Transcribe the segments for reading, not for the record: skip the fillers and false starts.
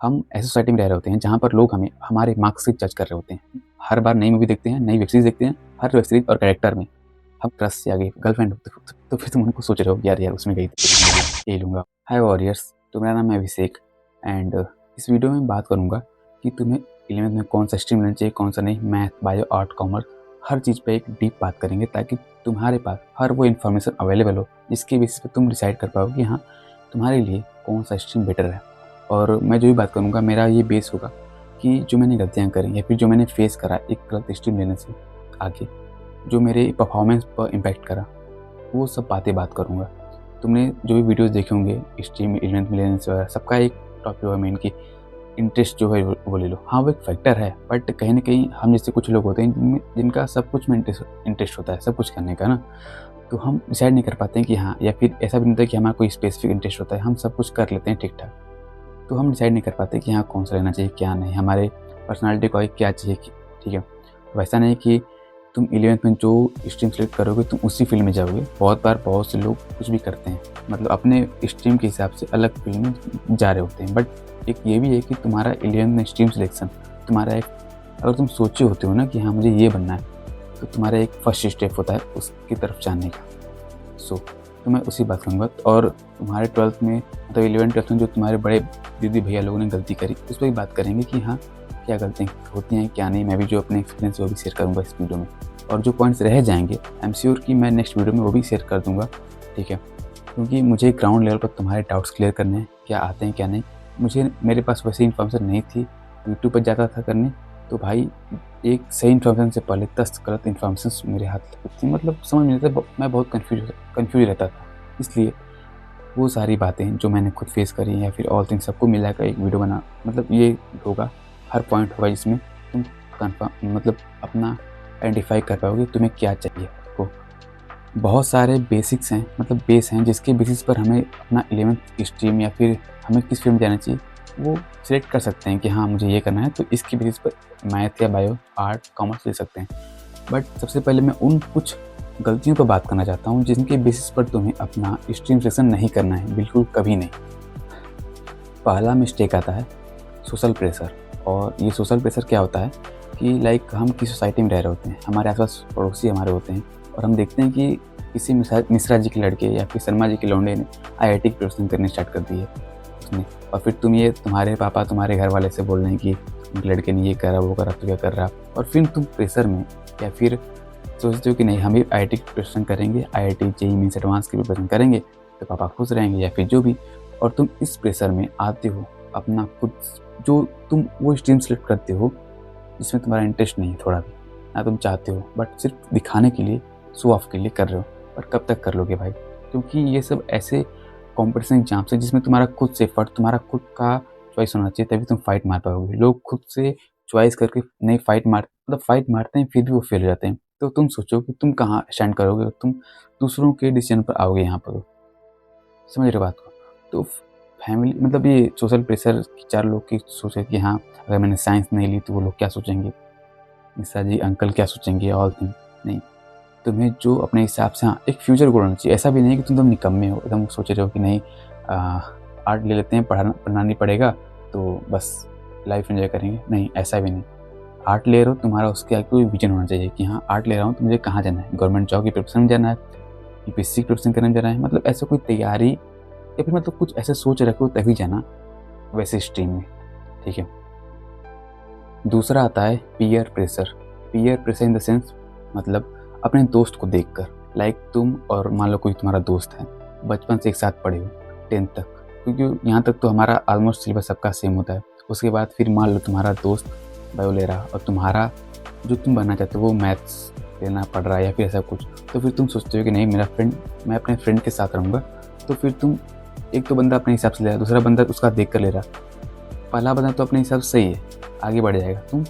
हम ऐसी सोसाइटी में रह रहे होते हैं जहाँ पर लोग हमें हमारे मार्क्स से जज कर रहे होते हैं। हर बार नई मूवी देखते हैं, नई वेब सीरीज़ देखते हैं, हर वेब सीरीज़ और कैरेक्टर में हम क्रश या गर्लफ्रेंड तो फिर तुम उनको सोच रहे हो यार उसमें गई थी, ये लूँगा। हाय वॉरियर्स, तो मेरा नाम है अभिषेक एंड इस वीडियो में बात करूँगा कि तुम्हें 11th में कौन सा स्ट्रीम लेना चाहिए, कौन सा नहीं। मैथ, बायो, आर्ट, कॉमर्स, हर चीज़ पे एक डीप बात करेंगे ताकि तुम्हारे पास हर वो इन्फॉर्मेशन अवेलेबल हो जिसके बेसिस पे तुम डिसाइड कर पाओ कि हाँ तुम्हारे लिए कौन सा स्ट्रीम बेटर है। और मैं जो भी बात करूँगा मेरा ये बेस होगा कि जो मैंने गलतियाँ करी या फिर जो मैंने फेस करा एक गलत स्ट्रीम लेने से आगे, जो मेरे परफॉर्मेंस पर इम्पैक्ट करा, वो सब बात करूँगा। तुमने जो भी वीडियोस देखे होंगे स्ट्रीम 11th में लेने से वगैरह, सबका एक टॉपिक होगा मेन कि इंटरेस्ट जो है वो ले लो। हाँ, वो एक फैक्टर है, बट कहीं न कहीं हम जैसे कुछ लोग होते हैं जिनका सब कुछ में इंटरेस्ट होता है, सब कुछ करने का ना, तो हम डिसाइड नहीं कर पाते हैं कि हाँ, या फिर ऐसा भी नहीं होता है कि हमारा कोई स्पेसिफिक इंटरेस्ट होता है, हम सब कुछ कर लेते हैं ठीक-ठाक। तो हम डिसाइड नहीं कर पाते कि हाँ, कौन सा लेना चाहिए, क्या नहीं, हमारे पर्सनैलिटी को क्या चाहिए, ठीक है। वैसा नहीं कि तुम 11th में जो स्ट्रीम सेलेक्ट करोगे तुम उसी फील्ड में जाओगे। बहुत बार बहुत से लोग कुछ भी करते हैं, मतलब अपने स्ट्रीम के हिसाब से अलग फील्ड में जा रहे होते हैं। बट एक ये भी है कि तुम्हारा 11th में स्ट्रीम सिलेक्शन तुम्हारा एक, अगर तुम सोचे होते हो ना कि हाँ मुझे ये बनना है, तो तुम्हारा एक फर्स्ट स्टेप होता है उसकी तरफ जाने का। तो मैं उसी बात करूँगा। और तुम्हारे 12th में मतलब 11th-12th में जो तुम्हारे बड़े दीदी भैया लोगों ने गलती करी उस पर भी बात करेंगे कि हाँ क्या गलतियाँ होती हैं क्या नहीं। मैं भी जो अपने एक्सपीरियंस वो भी शेयर करूँगा इस वीडियो में, और जो पॉइंट्स रह जाएंगे आई एम श्योर कि मैं नेक्स्ट वीडियो में वो भी शेयर कर दूँगा, ठीक है। क्योंकि मुझे ग्राउंड लेवल पर तुम्हारे डाउट्स क्लियर करने हैं, क्या आते हैं क्या नहीं। मेरे पास वैसी इन्फॉर्मेशन नहीं थी, यूट्यूब पर जाता था करने, तो भाई एक सही इन्फॉर्मेशन से पहले 10 गलत इन्फॉर्मेशन मेरे हाथ थी, मतलब समझ नहीं आता, मैं बहुत कन्फ्यूज रहता था। इसलिए वो सारी बातें जो मैंने खुद फेस करी या फिर ऑल थिंग्स सबको मिला कर एक वीडियो बना, मतलब ये होगा, हर पॉइंट होगा जिसमें तुम कन्फर्म मतलब अपना आइडेंटिफाई कर पाओगे तुम्हें क्या चाहिए। को बहुत सारे बेसिक्स हैं, मतलब बेस हैं जिसके बेसिस पर हमें अपना 11th स्ट्रीम या फिर हमें किस फील्ड में जाना चाहिए वो सिलेक्ट कर सकते हैं कि हाँ मुझे ये करना है, तो इसकी बेसिस पर मैथ या बायो, आर्ट, कॉमर्स ले सकते हैं। बट सबसे पहले मैं उन कुछ गलतियों पर बात करना चाहता हूँ जिनके बेसिस पर तुम्हें अपना स्ट्रीम सिलेक्शन नहीं करना है, बिल्कुल कभी नहीं। पहला मिस्टेक आता है सोशल प्रेशर। और ये सोशल प्रेशर क्या होता है कि लाइक हम किस सोसाइटी में रह रहे होते हैं, हमारे आसपास पड़ोसी हमारे होते हैं, और हम देखते हैं कि किसी मिश्रा जी के लड़के या फिर शर्मा जी के लौंडे ने IIT की प्रिपरेशन करनी स्टार्ट कर दी है उसने, और फिर तुम्हारे पापा तुम्हारे घर वाले से बोल रहे हैं कि उनके लड़के ने ये करा वो करा, तो क्या कर रहा, और फिर तुम प्रेशर में या फिर सोचते हो कि नहीं हम भी IIT की प्रिपरेशन करेंगे, IIT JEE मीन्स एडवांस की प्रिपरेशन करेंगे तो पापा खुश रहेंगे या फिर जो भी, और तुम इस प्रेशर में आते हो अपना खुद जो तुम वो स्ट्रीम सेलेक्ट करते हो जिसमें तुम्हारा इंटरेस्ट नहीं है थोड़ा भी, ना तुम चाहते हो, बट सिर्फ दिखाने के लिए, शो ऑफ के लिए कर रहे हो। और कब तक कर लोगे भाई, क्योंकि ये सब ऐसे कॉम्पिटिशन एग्जाम्स है जिसमें तुम्हारा खुद से एफर्ट, तुम्हारा खुद का चॉइस होना चाहिए, तभी तुम फाइट मार पाओगे। लोग खुद से चॉइस करके नहीं फाइट मारते हैं फिर भी वो फेल हो जाते हैं। तो तुम सोचो कि तुम कहाँ स्टैंड करोगे, तुम दूसरों के डिसीजन पर आओगे यहाँ पर, समझ रहे हो बात को। तो फैमिली मतलब ये सोशल प्रेशर 4 लोग की सोचे कि हाँ अगर मैंने साइंस नहीं ली तो वो लोग क्या सोचेंगे, मिश्रा जी अंकल क्या सोचेंगे, ऑल थिंग नहीं। तुम्हें जो अपने हिसाब से हाँ एक फ्यूचर गोल होना चाहिए। ऐसा भी नहीं कि तुम निकम्मे हो, एकदम सोच रहे हो कि नहीं आर्ट ले लेते हैं, पढ़ना नहीं पड़ेगा तो बस लाइफ एंजॉय करेंगे, नहीं ऐसा भी नहीं। आर्ट ले रहे हो, तुम्हारा उसके आगे कोई विजन होना चाहिए कि हाँ आर्ट ले रहा हूँ तो मुझे कहाँ जाना है, गवर्नमेंट जॉब की प्रिपरेशन में जाना है, UPSC की प्रिपरेशन करने जाना है, मतलब ऐसा कोई तैयारी या फिर मतलब कुछ ऐसे सोच रखो तभी जाना वैसे स्ट्रीम में, ठीक है। दूसरा आता है peer pressure. Peer pressure in the sense मतलब अपने दोस्त को देखकर, लाइक तुम और मान लो कोई तुम्हारा दोस्त है, बचपन से एक साथ पढ़े हो 10th तक, क्योंकि यहाँ तक तो हमारा ऑलमोस्ट सिलेबस सबका सेम होता है। उसके बाद फिर मान लो तुम्हारा दोस्त बायो ले रहा और तुम्हारा जो तुम बनना चाहते हो वो मैथ्स लेना पड़ रहा है या फिर ऐसा कुछ, तो फिर तुम सोचते हो कि नहीं मैं अपने फ्रेंड के साथ रहूँगा। तो फिर तुम एक तो बंदा अपने हिसाब से ले रहा, दूसरा बंदा उसका देख कर ले रहा, पहला बंदा तो अपने हिसाब से सही है आगे बढ़ जाएगा, तुम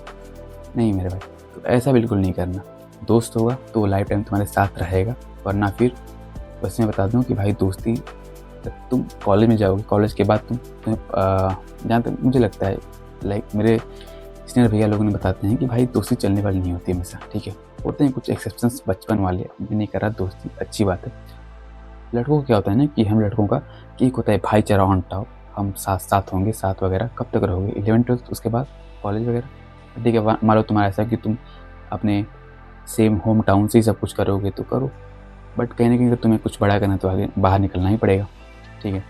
नहीं मेरे भाई। तो ऐसा बिल्कुल नहीं करना। दोस्त होगा तो वो लाइफ टाइम तुम्हारे साथ रहेगा, वरना फिर बस मैं बता दूं कि भाई दोस्ती जब तुम कॉलेज में जाओगे, कॉलेज के बाद तुम्हें जहाँ तक मुझे लगता है लाइक मेरे सीनियर भैया लोगों ने बताते हैं कि भाई दोस्ती चलने वाली नहीं होती हमेशा, ठीक है। होते हैं कुछ एक्सेप्शंस बचपन वाले, मैं नहीं कर रहा, दोस्ती अच्छी बात है। लड़कों को क्या होता है ना कि हम लड़कों का कि एक होता है भाईचारा ऑन टॉप, हम साथ साथ होंगे, साथ वगैरह कब तक रहोगे? 11th-12th उसके बाद कॉलेज वगैरह? ठीक है, मान लो तुम्हारा ऐसा कि तुम अपने सेम होम टाउन से ही सब कुछ करोगे तो करो, बट कहीं न कहीं अगर तुम्हें कुछ बड़ा करना है तो आगे बाहर निकलना ही पड़ेगा, ठीक है?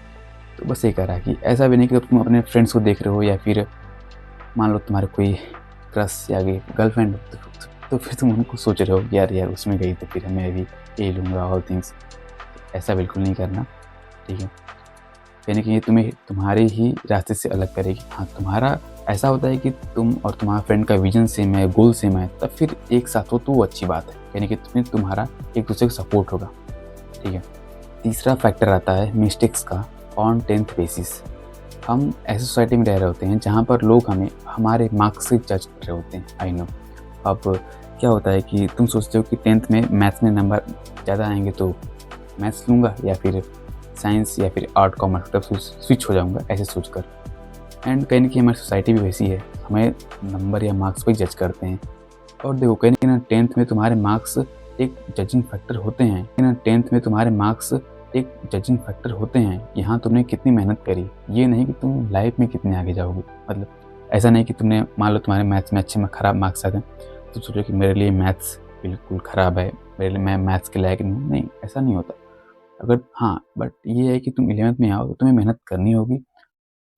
तो बस ये कह रहा है कि ऐसा भी नहीं कि तुम अपने फ्रेंड्स को देख रहे हो या फिर मान लो तुम्हारा कोई क्रश या गर्लफ्रेंड हो तो फिर तुम उनको सोच रहे हो कि यार उसमें गई तो फिर मैं भी ये लूँगा ऑल थिंग्स। ऐसा बिल्कुल नहीं करना, ठीक है? कहीं न कहीं ये तुम्हें तुम्हारे ही रास्ते से अलग करेगी। हाँ, तुम्हारा ऐसा होता है कि तुम और तुम्हारा फ्रेंड का विज़न सेम है, गोल सेम है, तब फिर एक साथ हो तो वो अच्छी बात है। यानी कि तुम्हें तुम्हारा एक-दूसरे को सपोर्ट होगा, ठीक है? तीसरा फैक्टर आता है मिस्टेक्स का ऑन 10th बेसिस। हम ऐसी सोसाइटी में रह रहे होते हैं जहाँ पर लोग हमें हमारे मार्क्स से जज कर रहे होते हैं, आई नो। अब क्या होता है कि तुम सोचते हो कि 10th में मैथ्स में नंबर ज़्यादा आएँगे तो मैथ्स लूँगा या फिर साइंस या फिर आर्ट कॉमर्स तब स्विच हो जाऊँगा ऐसे सोचकर। एंड कहीं न कहीं हमारी सोसाइटी भी वैसी है, हमें नंबर या मार्क्स पे जज करते हैं। और देखो कहीं न कहीं 10th में तुम्हारे मार्क्स एक जजिंग फैक्टर होते हैं। कहीं न 10th में तुम्हारे मार्क्स एक जजिंग फैक्टर होते हैं कि हाँ, तुमने कितनी मेहनत करी। ये नहीं कि तुम लाइफ में कितने आगे जाओगे। मतलब ऐसा नहीं कि तुमने मान लो तुम्हारे मैथ्स में अच्छे में ख़राब मार्क्स आ गए, तो सोचो कि मेरे लिए मैथ्स बिल्कुल ख़राब है, मेरे लिए मैं मैथ्स के लायक नहीं हूँ। नहीं, ऐसा नहीं होता। अगर हाँ, बट ये है कि तुम 11th में आओ तो तुम्हें मेहनत करनी होगी।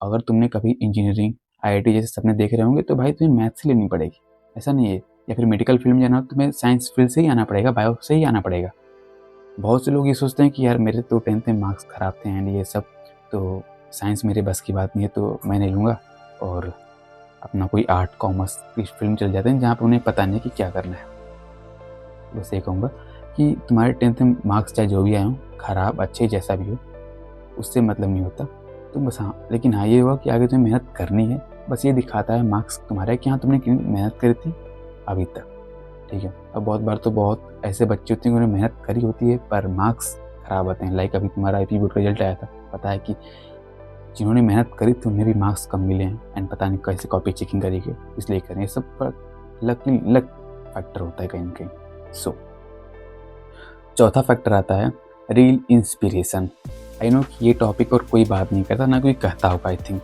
अगर तुमने कभी इंजीनियरिंग, आईआईटी जैसे सपने देखे रहे होंगे तो भाई तुम्हें मैथ्स ही लेनी पड़ेगी, ऐसा नहीं है। या फिर मेडिकल फील्ड में जाना हो तो तुम्हें साइंस फील्ड से ही आना पड़ेगा, बायो से ही आना पड़ेगा। बहुत से लोग ये सोचते हैं कि यार मेरे तो 10th में मार्क्स ख़राब थे एंड ये सब, तो साइंस मेरे बस की बात नहीं है तो मैं नहीं लूँगा, और अपना कोई आर्ट, कॉमर्स की फील्ड में चले जाते हैं जहाँ पे उन्हें पता नहीं कि क्या करना है। बस ये कहूँगा कि तुम्हारे 10th में मार्क्स चाहे जो भी आए हों, ख़राब, अच्छे, जैसा भी हो, उससे मतलब नहीं होता। तुम बस हाँ, लेकिन हाँ, ये हुआ कि आगे तुम्हें मेहनत करनी है। बस ये दिखाता है मार्क्स तुम्हारा कि हाँ, तुमने कितनी मेहनत करी थी अभी तक, ठीक है? अब बहुत बार तो बहुत ऐसे बच्चे होते हैं उन्होंने मेहनत करी होती है पर मार्क्स ख़राब आते हैं। लाइक अभी तुम्हारा आईपी बोर्ड का रिजल्ट आया था। पता है कि जिन्होंने मेहनत करी थी उन्हें भी मार्क्स कम मिले हैं एंड पता नहीं कैसे कॉपी चेकिंग करी गई, इसलिए करें। ये सब पर लक फैक्टर होता है कहीं न कहीं। सो चौथा फैक्टर आता है रील इंस्पिरेशन। आई नो कि ये टॉपिक और कोई बात नहीं करता, ना कोई कहता होगा। आई थिंक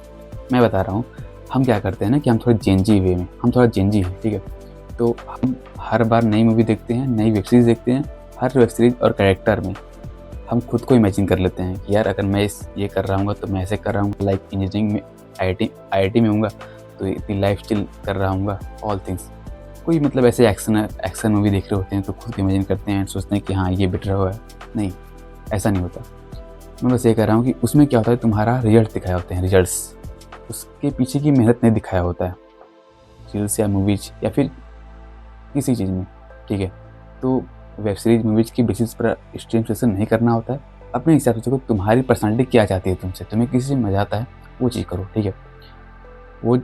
मैं बता रहा हूँ, हम क्या करते हैं ना कि हम थोड़े जेनजी वे में, हम थोड़ा जेनजी हैं, ठीक है? तो हम हर बार नई मूवी देखते हैं, नई वेब सीरीज़ देखते हैं। हर वेब सीरीज़ और कैरेक्टर में हम खुद को इमेजिन कर लेते हैं कि यार अगर मैं ये कर रहा हूँगा तो मैं ऐसे कर रहा हूँ। लाइक इंजीनियरिंग में आईआईटी में हूँगा तो इतनी लाइफ चिल कर रहा हूँगा, ऑल थिंग्स। कोई मतलब ऐसे एक्शन मूवी देख रहे होते हैं तो खुद इमेजिन करते हैं, सोचते हैं कि हाँ ये बेटर हुआ है। नहीं, ऐसा नहीं होता। मैं बस ये कह रहा हूँ कि उसमें क्या होता है, तुम्हारा रिजल्ट दिखाए होते हैं, रिजल्ट्स। उसके पीछे की मेहनत नहीं दिखाया होता है रील्स या मूवीज या फिर किसी चीज़ में, ठीक है? तो वेब सीरीज, मूवीज की बेसिस पर स्ट्रीम सेशन नहीं करना होता है। अपने हिसाब से देखो तुम्हारी पर्सनैलिटी क्या चाहती है तुमसे, तुम्हें किसी से मजा आता है वो चीज़ करो, ठीक है? वो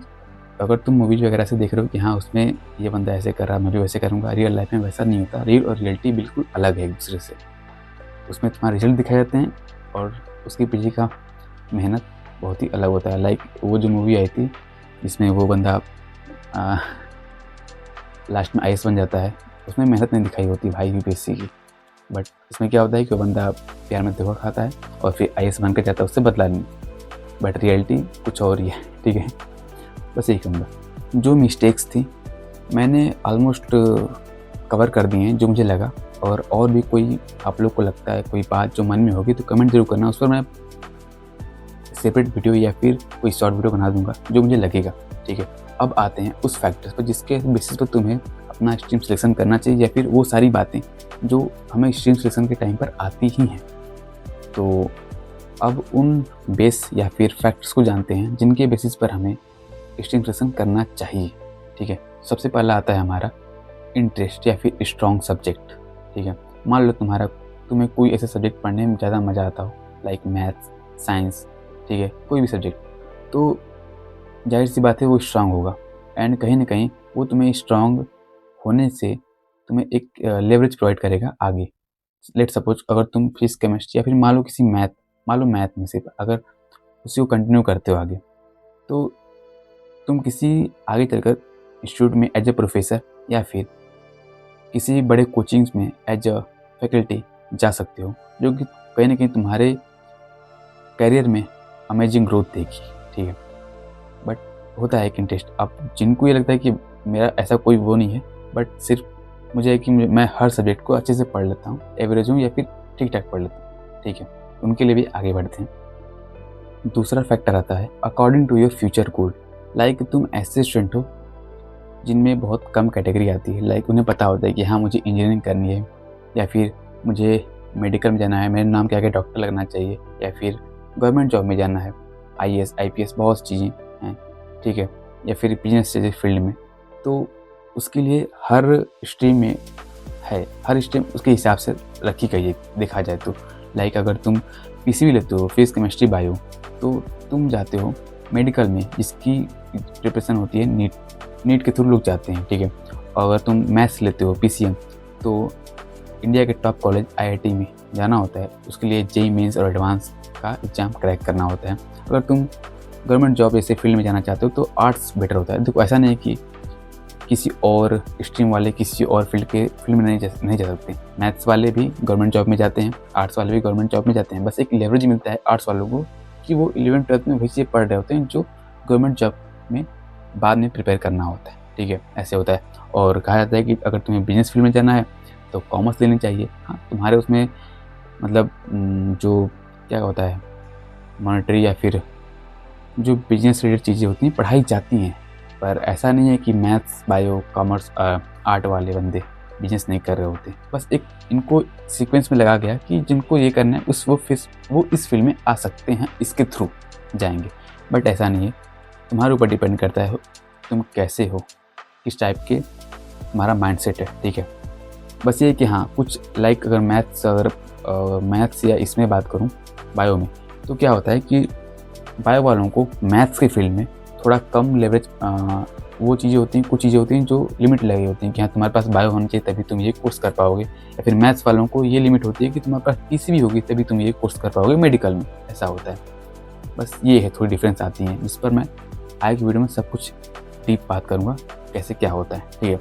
अगर तुम मूवीज वगैरह से देख रहे हो कि हाँ उसमें ये बंदा ऐसे कर रहा है मैं भी वैसे करूँगा, रियल लाइफ में वैसा नहीं होता। रियल और रियलिटी बिल्कुल अलग है एक दूसरे से। उसमें तुम्हारे रिजल्ट दिखाए जाते हैं और उसके पीछे का मेहनत बहुत ही अलग होता है। लाइक वो जो मूवी आई थी जिसमें वो बंदा लास्ट में आईएएस बन जाता है, उसमें मेहनत नहीं दिखाई होती भाई यूपीएससी की। बट इसमें क्या होता है कि वो बंदा प्यार में धोखा खाता है और फिर आईएएस बन कर जाता है, उससे बदला नहीं। बट रियलिटी कुछ और ही है, ठीक है? बस यही कहूँगा। जो मिस्टेक्स थी मैंने ऑलमोस्ट कवर कर दी हैं जो मुझे लगा, और भी कोई आप लोग को लगता है कोई बात जो मन में होगी तो कमेंट ज़रूर करना। उस पर मैं सेपरेट वीडियो या फिर कोई शॉर्ट वीडियो बना दूंगा जो मुझे लगेगा, ठीक है? अब आते हैं उस फैक्टर्स पर जिसके बेसिस पर तुम्हें अपना स्ट्रीम सिलेक्शन करना चाहिए, या फिर वो सारी बातें जो हमें स्ट्रीम सिलेक्शन के टाइम पर आती ही हैं। तो अब उन बेस या फिर फैक्टर्स को जानते हैं जिनके बेसिस पर हमें स्ट्रीम सिलेक्शन करना चाहिए, ठीक है? सबसे पहला आता है हमारा इंटरेस्ट या फिर स्ट्रॉन्ग सब्जेक्ट, ठीक है? मान लो तुम्हें कोई ऐसे सब्जेक्ट पढ़ने में ज़्यादा मज़ा आता हो, लाइक मैथ्स, साइंस, ठीक है? कोई भी सब्जेक्ट, तो जाहिर सी बात है वो स्ट्रांग होगा एंड कहीं ना कहीं वो तुम्हें स्ट्रांग होने से तुम्हें एक लेवरेज प्रोवाइड करेगा आगे। लेट सपोज अगर तुम फिजिक्स, केमिस्ट्री या फिर मान लो मैथ में से अगर उसी को कंटिन्यू करते हो आगे, तो तुम किसी आगे चलकर इंस्टीट्यूट में एज ए प्रोफेसर या फिर किसी बड़े कोचिंग्स में एज अ फैकल्टी जा सकते हो, जो कि कहीं ना कहीं तुम्हारे करियर में अमेजिंग ग्रोथ देगी, ठीक है। बट होता है एक इंटरेस्ट, अब जिनको ये लगता है कि मेरा ऐसा कोई वो नहीं है, बट सिर्फ मुझे है कि मैं हर सब्जेक्ट को अच्छे से पढ़ लेता हूँ, एवरेज हूँ या फिर ठीक ठाक पढ़ लेता हूँ, ठीक है, उनके लिए भी आगे बढ़ते हैं। दूसरा फैक्टर आता है according to your future goal. Like तुम ऐसे स्टूडेंट हो जिनमें बहुत कम कैटेगरी आती है, लाइक उन्हें पता होता है कि हाँ मुझे इंजीनियरिंग करनी है, या फिर मुझे मेडिकल में जाना है, मेरे नाम के आगे डॉक्टर लगना चाहिए, या फिर गवर्नमेंट जॉब में जाना है, आईएएस आईपीएस बहुत चीज़ें हैं, ठीक है, या फिर बिजनेस जैसे फील्ड में। तो उसके लिए हर स्ट्रीम में है, हर स्ट्रीम उसके हिसाब से रखी गई है देखा जाए तो। लाइक अगर तुम पीसीबी लेते हो, फिजिक्स केमिस्ट्री बायो, तो तुम जाते हो मेडिकल में जिसकी प्रिपरेशन होती है नीट के थ्रू लोग जाते हैं, ठीक है। और अगर तुम मैथ्स लेते हो पीसीएम, तो इंडिया के टॉप कॉलेज आईआईटी में जाना होता है, उसके लिए जेईई मेंस और एडवांस का एग्ज़ाम क्रैक करना होता है। अगर तुम गवर्नमेंट जॉब जैसे फील्ड में जाना चाहते हो तो आर्ट्स बेटर होता है। देखो ऐसा नहीं है कि किसी और स्ट्रीम वाले किसी और फील्ड में नहीं जा सकते। मैथ्स वाले भी गवर्नमेंट जॉब में जाते हैं, आर्ट्स वाले भी गवर्नमेंट जॉब में जाते हैं। बस एक लेवरेज मिलता है आर्ट्स वालों को कि वो 11th-12th में वही चीज़ पढ़ रहे होते हैं जो गवर्नमेंट जॉब में बाद में प्रिपेयर करना होता है, ठीक है, ऐसे होता है। और कहा जाता है कि अगर तुम्हें बिजनेस फील्ड में जाना है तो कॉमर्स लेनी चाहिए। हाँ, तुम्हारे उसमें मतलब जो क्या होता है मॉनेटरी या फिर जो बिजनेस रिलेटेड चीज़ें होती हैं पढ़ाई जाती हैं, पर ऐसा नहीं है कि मैथ्स बायो कॉमर्स आर्ट वाले बंदे बिजनेस नहीं कर रहे होते। बस एक इनको सीक्वेंस में लगा गया कि जिनको ये करना है वो इस फील्ड में आ सकते हैं, इसके थ्रू जाएंगे। बट ऐसा नहीं है, तुम्हारे ऊपर डिपेंड करता है तुम कैसे हो, किस टाइप के तुम्हारा माइंडसेट है, ठीक है। बस ये कि हाँ कुछ लाइक अगर मैथ्स या इसमें बात करूँ बायो में, तो क्या होता है कि बायो वालों को मैथ्स के फील्ड में थोड़ा कम लेवरेज वो चीज़ें होती हैं, कुछ चीज़ें होती हैं जो लिमिट लगी होती हैं कि हाँ तुम्हारे पास बायो होना चाहिए तभी तुम ये कोर्स कर पाओगे, या फिर मैथ्स वालों को ये लिमिट होती है कि तुम्हारे पास पीसीबी होगी तभी तुम ये कोर्स कर पाओगे मेडिकल में, ऐसा होता है। बस ये है, थोड़ी डिफरेंस आती हैं, जिस पर मैं आगे की वीडियो में सब कुछ डीप बात करूँगा कैसे क्या होता है, ठीक है।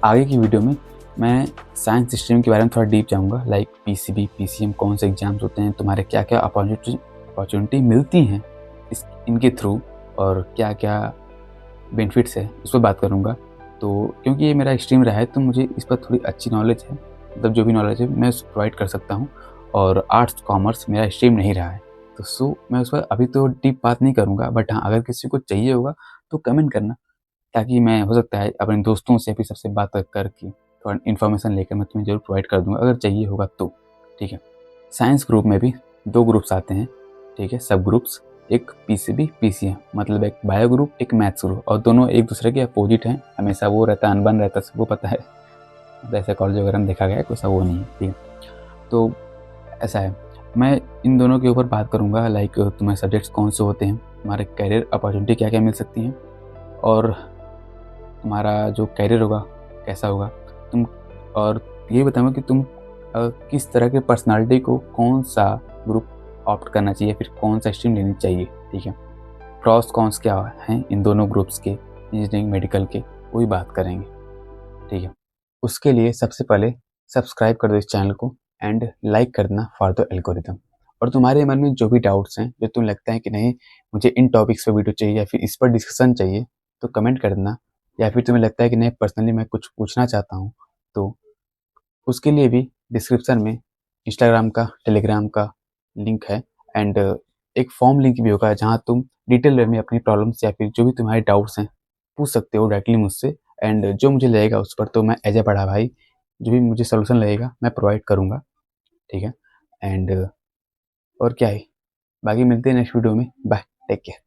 आगे की वीडियो में मैं साइंस स्ट्रीम के बारे में थोड़ा डीप जाऊँगा, लाइक पीसीबी पीसीएम कौन से एग्जाम्स होते हैं, तुम्हारे क्या क्या अपॉर्चुनिटी मिलती हैं इनके थ्रू, और क्या क्या बेनिफिट्स है उस पर बात करूँगा। तो क्योंकि ये मेरा स्ट्रीम रहा है तो मुझे इस पर थोड़ी अच्छी नॉलेज है, मतलब जो भी नॉलेज है मैं उसको प्रोवाइड कर सकता हूँ। और आर्ट्स कॉमर्स मेरा स्ट्रीम नहीं रहा है, तो मैं उस पर अभी तो डीप बात नहीं करूँगा। बट हाँ, अगर किसी को चाहिए होगा तो कमेंट करना, ताकि मैं हो सकता है अपने दोस्तों से भी सबसे बात करके थोड़ा इन्फॉर्मेशन लेकर मैं तुम्हें ज़रूर प्रोवाइड कर दूँगा अगर चाहिए होगा तो, ठीक है। साइंस ग्रुप में भी 2 ग्रुप्स आते हैं, ठीक है, सब ग्रुप्स, एक पीसीबी पीसीएम, मतलब एक बायो ग्रुप एक मैथ्स ग्रुप, और दोनों एक दूसरे के अपोजिट हैं। हमेशा वो रहता है, अनबन रहता है, सबको पता है, ऐसे कॉलेज वगैरह में देखा गया है, कोई सा वो नहीं है, ठीक है। तो ऐसा है, मैं इन दोनों के ऊपर बात करूँगा, लाइक तुम्हारे सब्जेक्ट्स कौन से होते हैं, तुम्हारे करियर अपॉर्चुनिटी क्या क्या मिल सकती हैं, और तुम्हारा जो करियर होगा कैसा होगा तुम, और ये बताऊँगा कि तुम किस तरह के पर्सनालिटी को कौन सा ग्रुप ऑप्ट करना चाहिए, फिर कौन सा स्ट्रीम लेनी चाहिए, ठीक है। प्रॉस कॉन्स क्या हैं इन दोनों ग्रुप्स के, इंजीनियरिंग मेडिकल के, वही बात करेंगे, ठीक है। उसके लिए सबसे पहले सब्सक्राइब कर दो इस चैनल को एंड लाइक कर देना फॉर द एल्गोरिथम। और तुम्हारे मन में जो भी डाउट्स हैं, जो तुम्हें लगता है कि नहीं मुझे इन टॉपिक्स पर वीडियो चाहिए या फिर इस पर डिस्कशन चाहिए, तो कमेंट कर देना। या फिर तुम्हें लगता है कि नहीं पर्सनली मैं कुछ पूछना चाहता हूँ, तो उसके लिए भी डिस्क्रिप्शन में इंस्टाग्राम का टेलीग्राम का लिंक है, एंड एक फॉर्म लिंक भी होगा जहाँ तुम डिटेल वे में अपनी प्रॉब्लम्स या फिर जो भी तुम्हारे डाउट्स हैं पूछ सकते हो डायरेक्टली मुझसे। एंड जो मुझे लगेगा उस पर तो मैं एज ए बड़ा भाई जो भी मुझे सोल्यूशन लगेगा मैं प्रोवाइड करूँगा, ठीक है। एंड और क्या है, बाकी मिलते हैं नेक्स्ट वीडियो में, बाय, टेक केयर।